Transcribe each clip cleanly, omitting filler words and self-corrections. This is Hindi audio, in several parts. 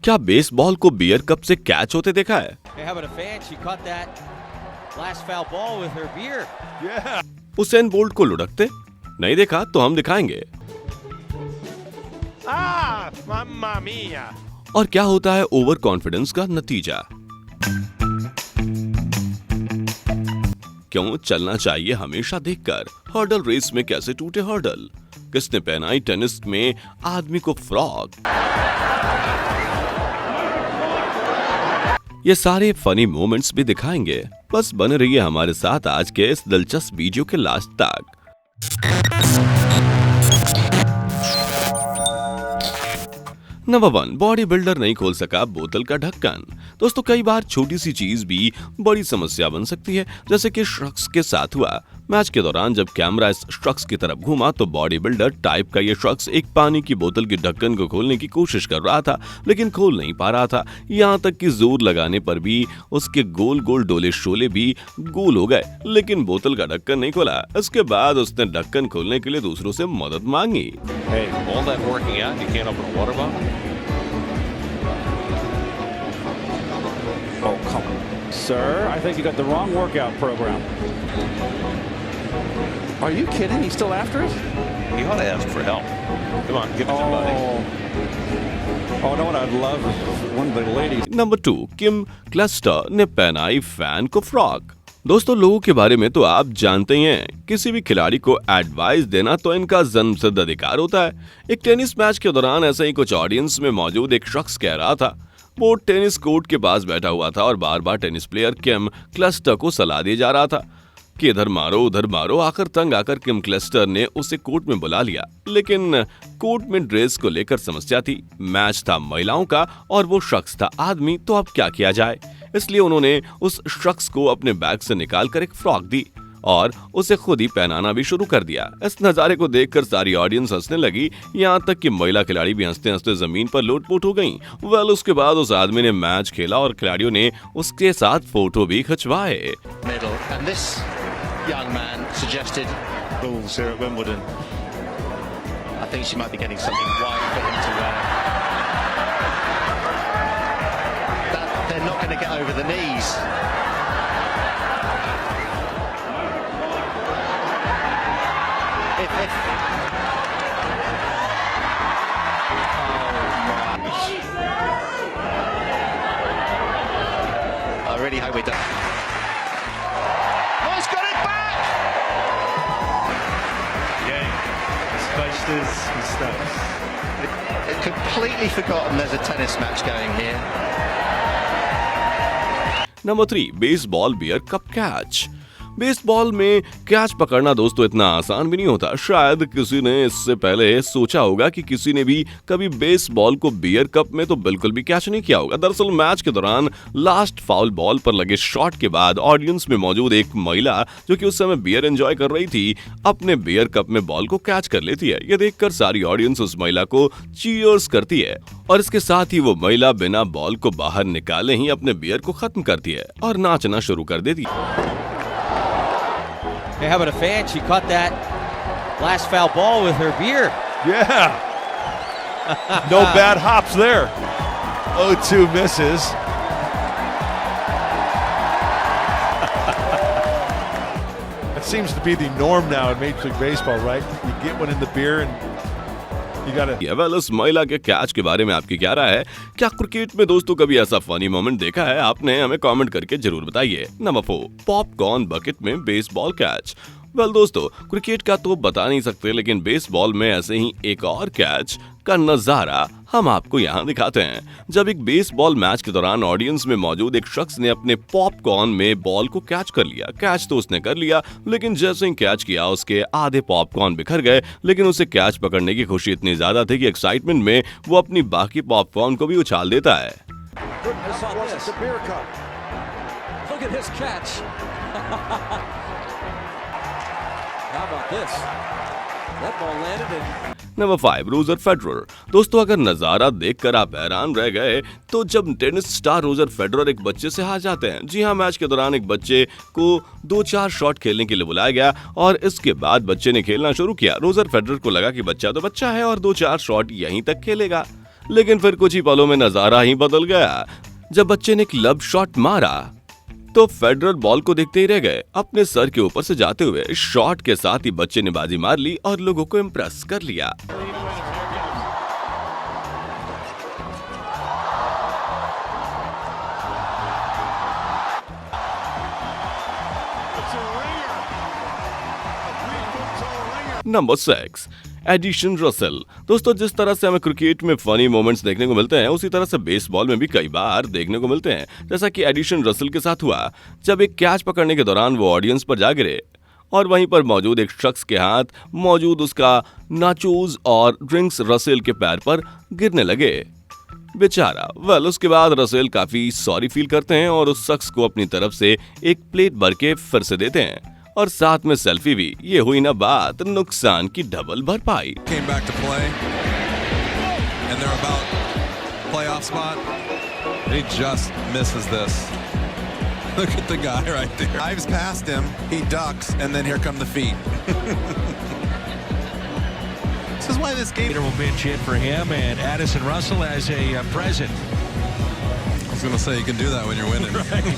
क्या बेसबॉल को बियर कप से कैच होते देखा है? Hey, how about a fan? She caught that last foul ball with her beer. Yeah. Usain bolt को लुढ़कते नहीं देखा तो हम दिखाएंगे। Ah, mamma mia. और क्या होता है ओवर कॉन्फिडेंस का नतीजा? क्यों चलना चाहिए हमेशा देखकर? हर्डल रेस में कैसे टूटे हर्डल? किसने पहनाई टेनिस में आदमी को फ्रॉक? ये सारे फनी मोमेंट्स भी दिखाएंगे। बस बने रहिए हमारे साथ आज के इस दिलचस्प वीडियो के लास्ट तक। नंबर 1, बॉडी बिल्डर नहीं खोल सका बोतल का ढक्कन। दोस्तों कई बार छोटी सी चीज भी बड़ी समस्या बन सकती है, जैसे कि शख्स के साथ हुआ। मैच के दौरान जब कैमरा इस शख्स की तरफ घूमा तो बॉडी बिल्डर टाइप का ये शख्स एक पानी की बोतल के ढक्कन को खोलने की कोशिश कर रहा था, लेकिन खोल नहीं पा रहा था। यहाँ तक कि जोर लगाने पर भी उसके गोल गोल डोले शोले भी गोल हो गए, लेकिन बोतल का ढक्कन नहीं खोला। इसके बाद उसने ढक्कन खोलने के लिए दूसरों से मदद मांगी। Hey, all that working out, you can't open a water bottle? Oh, come on. Sir, I think you got the wrong workout program. Are you kidding? He's still after it? You ought to ask for help. Come on, give it to buddy. Oh, no, what I'd love is one of the ladies. Number 2, Kim cluster ने पहनाई फैन को फ्रॉक। दोस्तों लोगों के बारे में तो आप जानते ही हैं, किसी भी खिलाड़ी को एडवाइस देना तो इनका जन्मसिद्ध अधिकार होता है। एक टेनिस मैच के दौरान ऐसे ही कुछ ऑडियंस में मौजूद एक शख्स कह रहा था। वो टेनिस कोर्ट के पास बैठा हुआ था और बार बार टेनिस प्लेयर किम क्लस्टर को सलाह दिए जा रहा था कि इधर मारो उधर मारो। आखिर तंग आकर किम क्लस्टर ने उसे कोर्ट में बुला लिया, लेकिन कोर्ट में ड्रेस को लेकर समस्या थी। मैच था महिलाओं का और वो शख्स था आदमी, तो अब क्या किया जाए? इसलिए उन्होंने उस शख्स को अपने बैग से निकालकर एक फ्रॉक दी और उसे खुद ही पहनाना भी शुरू कर दिया। इस नजारे को देखकर सारी ऑडियंस हंसने लगी, यहाँ तक कि महिला खिलाड़ी भी हंसते हंसते जमीन पर लोटपोट हो गईं। उसके बाद उस आदमी ने मैच खेला और खिलाड़ियों ने उसके साथ फोटो भी खिंचवाए। Young man suggested Bulls here at Wimbledon. I think she might be getting something right for him to wear. That they're not going to get over the knees. If I really hope we don't. Completely forgotten there's a tennis match going here. Number 3, baseball beer cup catch. Baseball में कैच पकड़ना दोस्तों इतना आसान भी नहीं होता। शायद किसी ने इससे पहले सोचा होगा कि किसी ने भी कभी बेसबॉल को बियर कप में तो बिल्कुल भी कैच नहीं किया होगा। दरअसल मैच के दौरान लास्ट फाउल बॉल पर लगे शॉट के बाद ऑडियंस में मौजूद एक महिला जो कि उस समय बियर एंजॉय कर रही थी, अपने बियर कप में बॉल को कैच कर लेती है। ये देखकर सारी ऑडियंस उस महिला को चीयर्स करती है और इसके साथ ही वो महिला बिना बॉल को बाहर निकाले ही अपने बियर को खत्म करती है और नाचना शुरू कर देती है। Hey, how about a fan? She caught that last foul ball with her beer. Yeah. No bad hops there. 0-2 misses. That seems to be the norm now in Major League Baseball, right? You get one in the beer and you gotta. इस महिला के कैच के बारे में आपकी क्या राय है? क्या क्रिकेट में दोस्तों कभी ऐसा फनी मोमेंट देखा है आपने? हमें कमेंट करके जरूर बताइए। नंबर 4, पॉपकॉर्न बकेट में बेसबॉल कैच। दोस्तों क्रिकेट का तो बता नहीं सकते, लेकिन बेसबॉल में ऐसे ही एक और कैच का नजारा हम आपको यहाँ दिखाते हैं। जब एक बेसबॉल मैच के दौरान ऑडियंस में मौजूद एक शख्स ने अपने पॉपकॉर्न में बॉल को कैच कर लिया। कैच तो उसने कर लिया, लेकिन जैसे ही कैच किया उसके आधे पॉपकॉर्न बिखर गए, लेकिन उसे कैच पकड़ने की खुशी इतनी ज्यादा थी कि एक्साइटमेंट में वो अपनी बाकी पॉपकॉर्न को भी उछाल देता है। Number 5, Roger Federer. दोस्तों अगर नजारा देखकर आप हैरान रह गए तो जब टेनिस स्टार रोजर फेडरर एक बच्चे से हार जाते हैं। जी हाँ, मैच के दौरान एक बच्चे को 2-4 शॉट खेलने के लिए बुलाया गया और इसके बाद बच्चे ने खेलना शुरू किया। रोजर फेडरर को लगा कि बच्चा तो बच्चा है और 2-4 शॉट यहीं तक खेलेगा, लेकिन फिर कुछ ही पलों में नजारा ही बदल गया। जब बच्चे ने क्लब शॉट मारा तो फेडरर बॉल को देखते ही रह गए। अपने सर के ऊपर से जाते हुए शॉट के साथ ही बच्चे ने बाजी मार ली और लोगों को इम्प्रेस कर लिया। Number 6, Addison Russell. दोस्तों, जिस तरह से हमें क्रिकेट में फनी मोमेंट्स देखने को मिलते हैं, उसी तरह से बेसबॉल में भी कई बार देखने को मिलते हैं, जैसा कि एडिशन रसल के साथ हुआ जब एक कैच पकड़ने के दौरान वो ऑडियंस पर जा गिरे और वहीं पर मौजूद एक शख्स के हाथ मौजूद उसका नाचोज और ड्रिंक्स रसेल के पैर पर गिरने लगे। बेचारा। उसके बाद रसेल काफी सॉरी फील करते हैं और उस शख्स को अपनी तरफ से एक प्लेट भर के फिर से देते हैं और साथ में सेल्फी भी। ये हुई ना बात नुकसान की डबल भरपाई। Came back to play, and they're about playoff spot. He just misses this. Look at the guy right there. Dives past him, he ducks, and then here come the feet. This is why this game. Peter will bench in for him and Addison Russell as a present. I was going to say you can do that when you're winning. Right.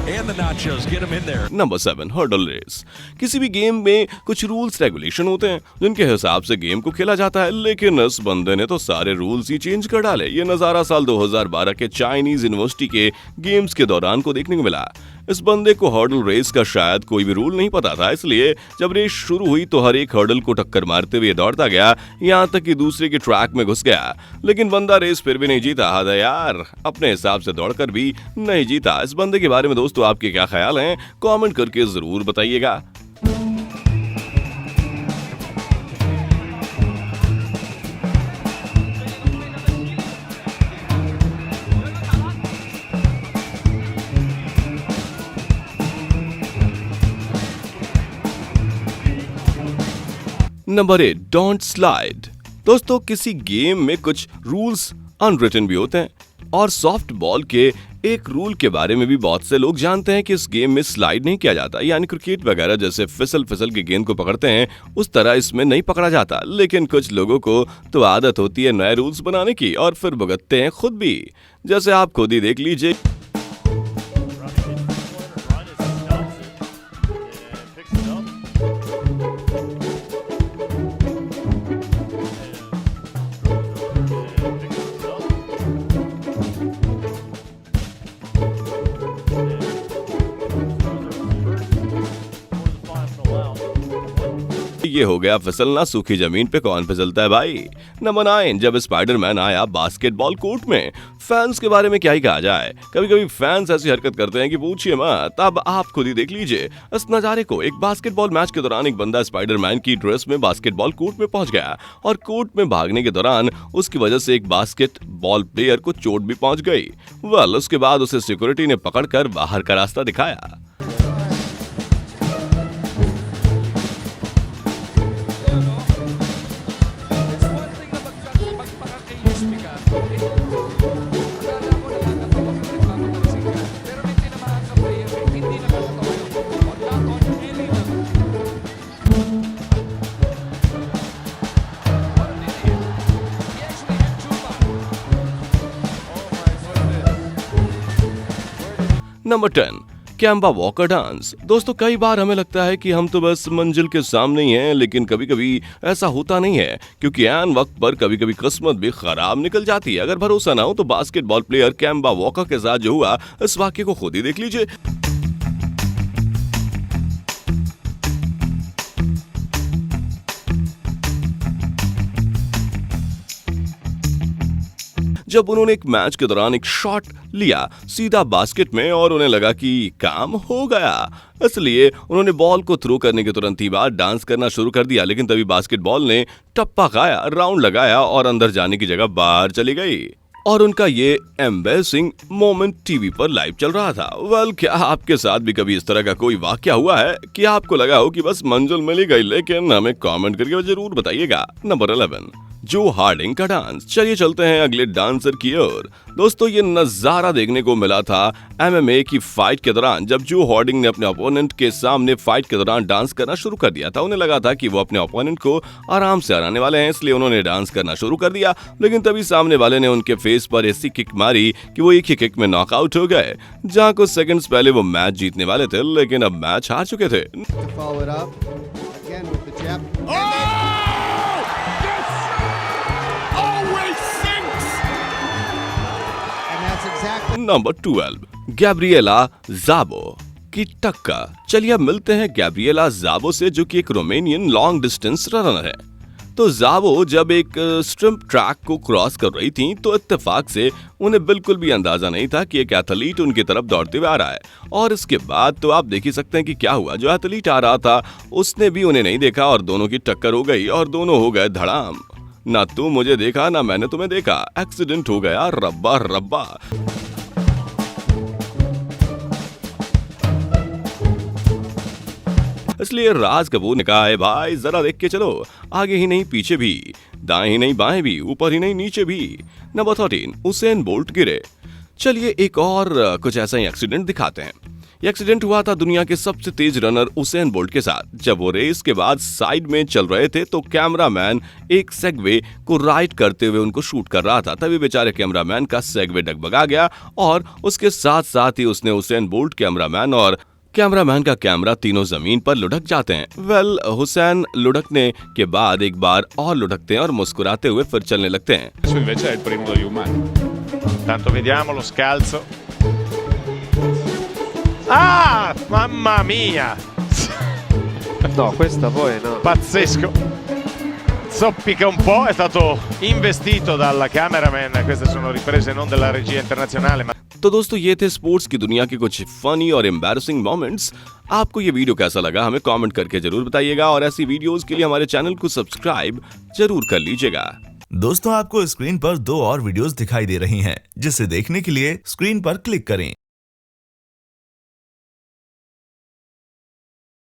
And the nachos, get them in there. Number 7, hurdle race. किसी भी गेम में कुछ रूल्स रेगुलेशन होते हैं जिनके हिसाब से गेम को खेला जाता है, लेकिन इस बंदे ने तो सारे रूल्स ही चेंज कर डाले। ये नजारा साल 2012 के चाइनीज यूनिवर्सिटी के गेम्स के दौरान को देखने को मिला। इस बंदे को हर्डल रेस का शायद कोई भी रूल नहीं पता था, इसलिए जब रेस शुरू हुई तो हर एक हर्डल को टक्कर मारते हुए दौड़ता गया, यहाँ तक कि दूसरे के ट्रैक में घुस गया। लेकिन बंदा रेस फिर भी नहीं जीता। हद है यार, अपने हिसाब से दौड़कर भी नहीं जीता। इस बंदे के बारे में दोस्तों आपके क्या ख्याल हैं? कमेंट करके जरूर बताइएगा। Number 8, don't slide. दोस्तों, किसी गेम में कुछ रूल्स अनरिटन भी होते हैं और सॉफ्ट बॉल के एक रूल के बारे में भी बहुत से लोग जानते हैं कि इस गेम में स्लाइड नहीं किया जाता, यानी क्रिकेट वगैरह जैसे फिसल के गेंद को पकड़ते हैं उस तरह इसमें नहीं पकड़ा जाता। लेकिन कुछ लोगों को तो आदत होती है नए रूल्स बनाने की और फिर भुगतते हैं खुद भी, जैसे आप खुद ही देख लीजिए। ये हो गया फिसलना, सूखी जमीन पे कौन फिसलता है भाई। नंबर 9, जब स्पाइडरमैन आया बास्केटबॉल कोर्ट में। फैंस के बारे में क्या ही कहा जाए, कभी कभी फैंस ऐसी हरकत करते हैं कि पूछिए मत। अब आप खुद ही देख लीजिए इस नजारे को। एक बास्केटबॉल मैच के दौरान एक बंदा स्पाइडरमैन की ड्रेस में बास्केटबॉल कोर्ट में पहुंच गया और कोर्ट में भागने के दौरान उसकी वजह से एक बास्केटबॉल प्लेयर को चोट भी पहुंच गई। उसके बाद उसे सिक्योरिटी ने पकड़कर बाहर का रास्ता दिखाया। Number 10, Kemba Walker dance. दोस्तों, कई बार हमें लगता है कि हम तो बस मंजिल के सामने ही हैं, लेकिन कभी कभी ऐसा होता नहीं है, क्योंकि ऐन वक्त पर कभी कभी किस्मत भी खराब निकल जाती है। अगर भरोसा ना हो तो बास्केटबॉल प्लेयर कैम्बा वॉकर के साथ जो हुआ, इस वाक्य को खुद ही देख लीजिए। जब उन्होंने एक मैच के दौरान एक शॉट लिया सीधा बास्केट में और उन्हें लगा कि काम हो गया, इसलिए उन्होंने बॉल को थ्रो करने के तुरंत ही बाद डांस करना शुरू कर दिया। लेकिन तभी बास्केटबॉल ने टप्पा खाया, राउंड लगाया और अंदर जाने की जगह बाहर चली गई और उनका ये एम्बैरेसिंग मोमेंट टीवी पर लाइव चल रहा था। क्या आपके साथ भी कभी इस तरह का कोई वाकया हुआ है कि आपको लगा हो कि बस मंजिल मिल ही गई? लेकिन हमें कमेंट करके जरूर बताइएगा। नंबर 11, जो हार्डिंग का डांस। चलिए चलते हैं अगले डांसर की ओर। दोस्तों ये नजारा देखने को मिला था MMA की फाइट के दौरान, जब जो हार्डिंग ने अपने ओपोनेंट के सामने फाइट के दौरान डांस करना शुरू कर दिया था। उन्हें लगा था कि वो अपने ओपोनेंट को आराम से हराने वाले हैं, इसलिए उन्होंने डांस करना शुरू कर दिया। लेकिन तभी सामने वाले ने उनके फेस पर ऐसी किक मारी कि वो एक ही किक में नॉकआउट हो गए। जहां कुछ सेकंड्स पहले वो मैच जीतने वाले थे, लेकिन अब मैच हार चुके थे। नंबर 12, गैब्रिएला ज़ाबो की टक्कर। चलिए अब मिलते हैं गैब्रिएला ज़ाबो से, जो कि एक रोमानियन लॉन्ग डिस्टेंस रनर है। तो ज़ाबो जब एक स्ट्रिप ट्रैक को क्रॉस कर रही थी तो इत्तेफाक से उन्हें बिल्कुल भी अंदाजा नहीं था कि एक एथलीट उनकी तरफ दौड़ते हुए आ रहा है। और इसके बाद तो आप देख ही सकते हैं कि क्या हुआ। जो एथलीट आ रहा था उसने भी उन्हें नहीं देखा और दोनों की टक्कर हो गई और दोनों हो गए धड़ाम। ना तू मुझे देखा ना मैंने तुम्हें देखा, एक्सीडेंट हो गया रब्बा रब्बा। इसलिए राज कपूर ने कहा है, भाई जरा देख के चलो, आगे ही नहीं पीछे भी, दाएं ही नहीं बाएं भी, ऊपर ही नहीं नीचे भी। नंबर 13, उसेन बोल्ट गिरे। चलिए एक और कुछ ऐसा ही एक्सीडेंट दिखाते हैं। ये एक्सीडेंट हुआ था दुनिया के सबसे तेज रनर उसेन बोल्ट के साथ। जब वो रेस के बाद साइड में चल रहे थे तो कैमरामैन एक सेगवे को राइड करते हुए उनको शूट कर रहा था। तभी बेचारे कैमरामैन का सेगवे डगमगा गया और उसके साथ साथ ही उसने उसेन बोल्ट, कैमरामैन और कैमरामैन का कैमरा तीनों जमीन पर लुढ़क जाते हैं। हुसैन लुढ़कने के बाद एक बार और लुढ़कते हैं और मुस्कुराते हुए फिर चलने लगते हैं। Invece è il primo degli umani. Tanto vediamo lo scalzo. Ah, mamma mia! No, questa poi no. Pazzesco. Zoppica un po', è stato investito dalla cameraman. Queste sono riprese non della regia internazionale, ma तो दोस्तों ये थे स्पोर्ट्स की दुनिया के कुछ फनी और एम्बैरसिंग मोमेंट्स। आपको ये वीडियो कैसा लगा हमें कमेंट करके जरूर बताइएगा और ऐसी वीडियोस के लिए हमारे चैनल को सब्सक्राइब जरूर कर लीजिएगा। दोस्तों आपको स्क्रीन पर 2 और वीडियोस दिखाई दे रही हैं, जिसे देखने के लिए स्क्रीन पर क्लिक करें।